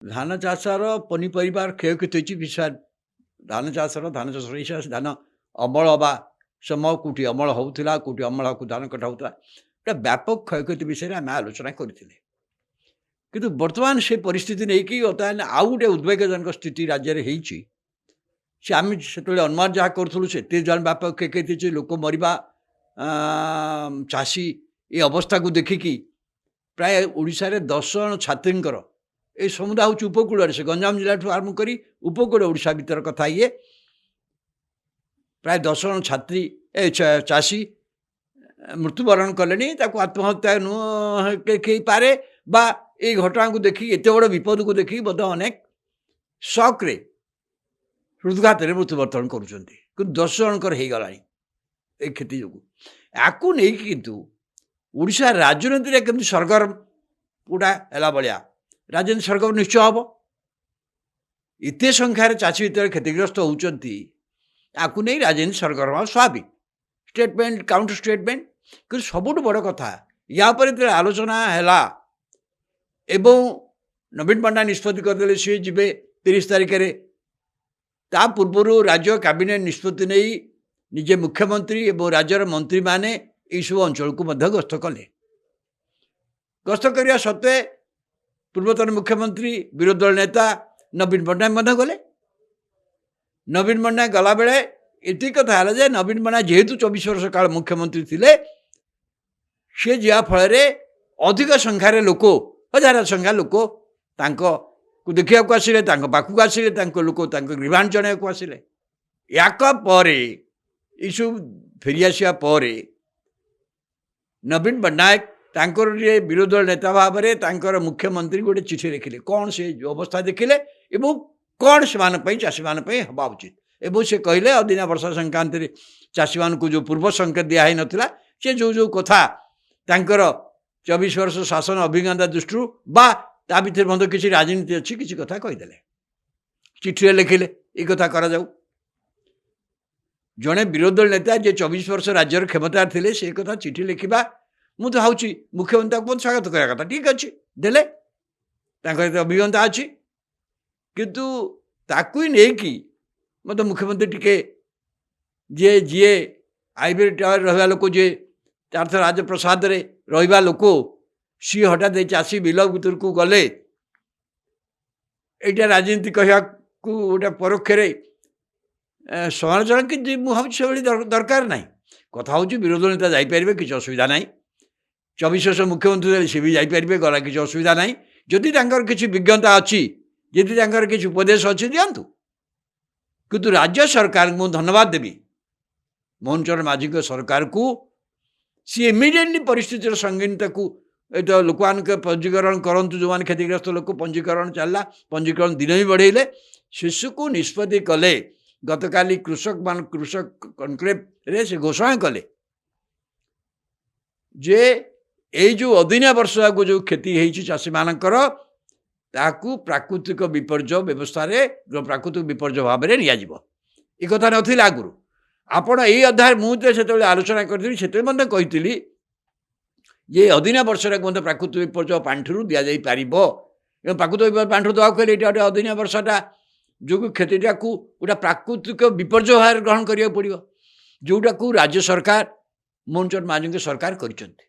ଧାନ ଚାଷର ପନିପରିବାର କ୍ଷୟକ୍ଷତି ହୋଇଛି ବିଶେଷ ଧାନ ଚାଷ ହିସାବରେ ଧାନ ଅମଳ ହେବା ସମୟ କେଉଁଠି ଅମଳ ହେଉଥିଲା, କେଉଁଠି ଅମଳ ହେବାକୁ ଧାନ କଟା ହେଉଥିଲା, ଗୋଟେ ବ୍ୟାପକ କ୍ଷୟକ୍ଷତି ବିଷୟରେ ଆମେ ଆଲୋଚନା କରିଥିଲେ। କିନ୍ତୁ ବର୍ତ୍ତମାନ ସେ ପରିସ୍ଥିତି ନେଇକି ବର୍ତ୍ତମାନ ଆଉ ଗୋଟେ ଉଦ୍ବେଗଜନକ ସ୍ଥିତି ରାଜ୍ୟରେ ହେଇଛି। ସେ ଆମେ ସେତେବେଳେ ଅନୁମାନ ଯାହା କରୁଥିଲୁ ସେତେ ଜଣ ବ୍ୟାପକ କ୍ଷୟକ୍ଷତି ହେଇଛି, ଲୋକ ମରିବା, ଚାଷୀ ଏ ଅବସ୍ଥାକୁ ଦେଖିକି ପ୍ରାୟ ଓଡ଼ିଶାରେ 10 ଜଣ ଛାତ୍ରୀଙ୍କର ଏ ସମୁଦାୟ ହେଉଛି ଉପକୂଳରେ, ସେ ଗଞ୍ଜାମ ଜିଲ୍ଲାଠୁ ଆରମ୍ଭ କରି ଉପକୂଳ ଓଡ଼ିଶା ଭିତର କଥା ଇଏ ପ୍ରାୟ 10 ଜଣ ଛାତ୍ରୀ ଚାଷୀ ମୃତ୍ୟୁବରଣ କଲେଣି। ତାକୁ ଆତ୍ମହତ୍ୟା ହେଇପାରେ ବା ଏଇ ଘଟଣାକୁ ଦେଖି ଏତେ ବଡ଼ ବିପଦକୁ ଦେଖି ବୋଧେ ଅନେକ ସକ୍ରେ ହୃଦଘାତରେ ମୃତ୍ୟୁବରଣ କରୁଛନ୍ତି। କିନ୍ତୁ 10 ଜଣଙ୍କର ହେଇଗଲାଣି ଏଇ କ୍ଷତି ଯୋଗୁଁ। ୟାକୁ ନେଇକି କିନ୍ତୁ ଓଡ଼ିଶା ରାଜନୀତିରେ କେମିତି ସରଗରମ ଗୁଡ଼ା ହେଲା ଭଳିଆ ରାଜନୀତି ସରଗରମ ନିଶ୍ଚୟ ହେବ। ଏତେ ସଂଖ୍ୟାରେ ଚାଷୀ ଭିତରେ କ୍ଷତିଗ୍ରସ୍ତ ହେଉଛନ୍ତି, ୟାକୁ ନେଇ ରାଜନୀତି ସରଗରମ ସ୍ୱାଭାବିକ। ଷ୍ଟେଟମେଣ୍ଟ କାଉଣ୍ଟର ଷ୍ଟେଟମେଣ୍ଟ, କିନ୍ତୁ ସବୁଠୁ ବଡ଼ କଥା ୟା ଉପରେ ଯେତେବେଳେ ଆଲୋଚନା ହେଲା ଏବଂ ନବୀନ ପଟ୍ଟନାୟକ ନିଷ୍ପତ୍ତି କରିଦେଲେ ସିଏ ଯିବେ 30 ତାରିଖରେ, ତା ପୂର୍ବରୁ ରାଜ୍ୟ କ୍ୟାବିନେଟ୍ ନିଷ୍ପତ୍ତି ନେଇ ନିଜେ ମୁଖ୍ୟମନ୍ତ୍ରୀ ଏବଂ ରାଜ୍ୟର ମନ୍ତ୍ରୀମାନେ ଏହିସବୁ ଅଞ୍ଚଳକୁ ମଧ୍ୟ ଗସ୍ତ କଲେ। ଗସ୍ତ କରିବା ସତ୍ତ୍ୱେ ପୂର୍ବତନ ମୁଖ୍ୟମନ୍ତ୍ରୀ ବିରୋଧୀ ଦଳ ନେତା ନବୀନ ପଟ୍ଟନାୟକ ମଧ୍ୟ ଗଲେ। ନବୀନ ପଟ୍ଟନାୟକ ଗଲାବେଳେ ଏତିକି କଥା ହେଲା ଯେ ନବୀନ ପଟ୍ଟନାୟକ ଯେହେତୁ 24 ବର୍ଷ କାଳ ମୁଖ୍ୟମନ୍ତ୍ରୀ ଥିଲେ, ସେ ଯିବା ଫଳରେ ଅଧିକ ସଂଖ୍ୟାରେ ଲୋକ, ହଜାର ସଂଖ୍ୟା ଲୋକ ତାଙ୍କୁ ଦେଖିବାକୁ ଆସିଲେ, ତାଙ୍କ ପାଖକୁ ଆସିଲେ, ତାଙ୍କ ଲୋକ ତାଙ୍କ ଗ୍ରୀଭାନ୍ସ ଜଣାଇବାକୁ ଆସିଲେ। ୟାକ ପରେ ଏସବୁ ଫେରିଆସିବା ପରେ ନବୀନ ପଟ୍ଟନାୟକ ତାଙ୍କର ବିରୋଧୀ ଦଳ ନେତା ଭାବରେ ତାଙ୍କର ମୁଖ୍ୟମନ୍ତ୍ରୀ ଗୋଟେ ଚିଠି ଲେଖିଲେ, କ'ଣ ସେ ଅବସ୍ଥା ଦେଖିଲେ ଏବଂ କ'ଣ ସେମାନଙ୍କ ପାଇଁ ଚାଷୀମାନଙ୍କ ପାଇଁ ହେବା ଉଚିତ। ଏବଂ ସେ କହିଲେ ଅଦିନା ବର୍ଷା ସଂକ୍ରାନ୍ତରେ ଚାଷୀମାନଙ୍କୁ ଯେଉଁ ପୂର୍ବ ସଂକେତ ଦିଆହେଇନଥିଲା, ସେ ଯେଉଁ କଥା ତାଙ୍କର 24 ବର୍ଷ ଶାସନ ଅଭିଜ୍ଞତା ଦୃଷ୍ଟିରୁ ବା ତା ଭିତରେ ମଧ୍ୟ କିଛି ରାଜନୀତି ଅଛି, କିଛି କଥା କହିଦେଲେ, ଚିଠିରେ ଲେଖିଲେ ଏ କଥା କରାଯାଉ। ଜଣେ ବିରୋଧୀ ଦଳ ନେତା ଯିଏ 24 ବର୍ଷ ରାଜ୍ୟର କ୍ଷମତାରେ ଥିଲେ, ସେ କଥା ଚିଠି ଲେଖିବା ମୁଁ ତ ଭାବୁଛି ମୁଖ୍ୟମନ୍ତ୍ରୀ ତାକୁ ବହୁତ ସ୍ୱାଗତ କରିବା କଥା। ଠିକ୍ ଅଛି, ଦେଲେ, ତାଙ୍କର ଏତେ ଅଭିଜ୍ଞତା ଅଛି। କିନ୍ତୁ ତାକୁ ନେଇକି ମୋତେ ମୁଖ୍ୟମନ୍ତ୍ରୀ ଟିକେ ଯିଏ ଆଇଭରି ଟାୱାର ରହିବା ଲୋକ, ଯିଏ ଚାରିଥ ରାଜପ୍ରସାଦରେ ରହିବା ଲୋକ, ସିଏ ହଠାତ୍ ଏଇ ଚାଷୀ ବିଲ ଭିତରକୁ ଗଲେ, ଏଇଟା ରାଜନୀତି କହିବାକୁ ଗୋଟେ ପରୋକ୍ଷରେ ସମାଲୋଚନା, କିନ୍ତୁ ମୁଁ ଭାବୁଛି ସେଭଳି ଦରକାର ନାହିଁ। କଥା ହେଉଛି ବିରୋଧୀ ଦଳ ନେତା ଯାଇପାରିବେ, କିଛି ଅସୁବିଧା ନାହିଁ। 24 ବର୍ଷ ମୁଖ୍ୟମନ୍ତ୍ରୀ ଦେଲେ ସେ ବି ଯାଇପାରିବେ, ଗଲା କିଛି ଅସୁବିଧା ନାହିଁ। ଯଦି ତାଙ୍କର କିଛି ବିଜ୍ଞତା ଅଛି, ଯଦି ତାଙ୍କର କିଛି ଉପଦେଶ ଅଛି, ଦିଅନ୍ତୁ। କିନ୍ତୁ ରାଜ୍ୟ ସରକାରଙ୍କୁ ମୁଁ ଧନ୍ୟବାଦ ଦେବି, ମୋହନ ଚରଣ ମାଝୀଙ୍କ ସରକାରକୁ। ସିଏ ଇମିଡ଼ିଏଟଲି ପରିସ୍ଥିତିର ସଙ୍ଗୀନତାକୁ ଏତ ଲୋକମାନଙ୍କ ପଞ୍ଜୀକରଣ କରନ୍ତୁ, ଯେଉଁମାନେ କ୍ଷତିଗ୍ରସ୍ତ ଲୋକ ପଞ୍ଜୀକରଣ ଚାଲିଲା, ପଞ୍ଜୀକରଣ ଦିନ ବି ବଢ଼େଇଲେ, ଶିଶୁକୁ ନିଷ୍ପତ୍ତି କଲେ। ଗତକାଲି କୃଷକ କନକ୍ଲେଭରେ ସେ ଘୋଷଣା କଲେ ଯେ ଏଇ ଯେଉଁ ଅଦିନିଆ ବର୍ଷାକୁ ଯେଉଁ କ୍ଷତି ହେଇଛି ଚାଷୀମାନଙ୍କର, ତାକୁ ପ୍ରାକୃତିକ ବିପର୍ଯ୍ୟୟ ବ୍ୟବସ୍ଥାରେ ପ୍ରାକୃତିକ ବିପର୍ଯ୍ୟୟ ଭାବରେ ନିଆଯିବ। ଏ କଥା ନଥିଲା ଆଗରୁ। ଆପଣ ଏଇ ଅଧ୍ୟାୟରେ ମୁଁ ତ ସେତେବେଳେ ଆଲୋଚନା କରିଥିଲି, ସେତେବେଳେ ମଧ୍ୟ କହିଥିଲି ଯେ ଅଦିନିଆ ବର୍ଷାରେ ମଧ୍ୟ ପ୍ରାକୃତିକ ବିପର୍ଯ୍ୟୟ ପାଣ୍ଠିରୁ ଦିଆଯାଇପାରିବ ଏବଂ ପ୍ରାକୃତିକ ପାଣ୍ଠିରୁ ଦେବାକୁ ହେଲେ ଏଇଟା ଗୋଟେ ଅଦିନିଆ ବର୍ଷାଟା ଯୋଗୁଁ କ୍ଷତିଟାକୁ ଗୋଟେ ପ୍ରାକୃତିକ ବିପର୍ଯ୍ୟୟ ଭାବରେ ଗ୍ରହଣ କରିବାକୁ ପଡ଼ିବ, ଯେଉଁଟାକୁ ରାଜ୍ୟ ସରକାର ମୋହନ ଚରଣ ମାଝୀଙ୍କ ସରକାର କରିଛନ୍ତି।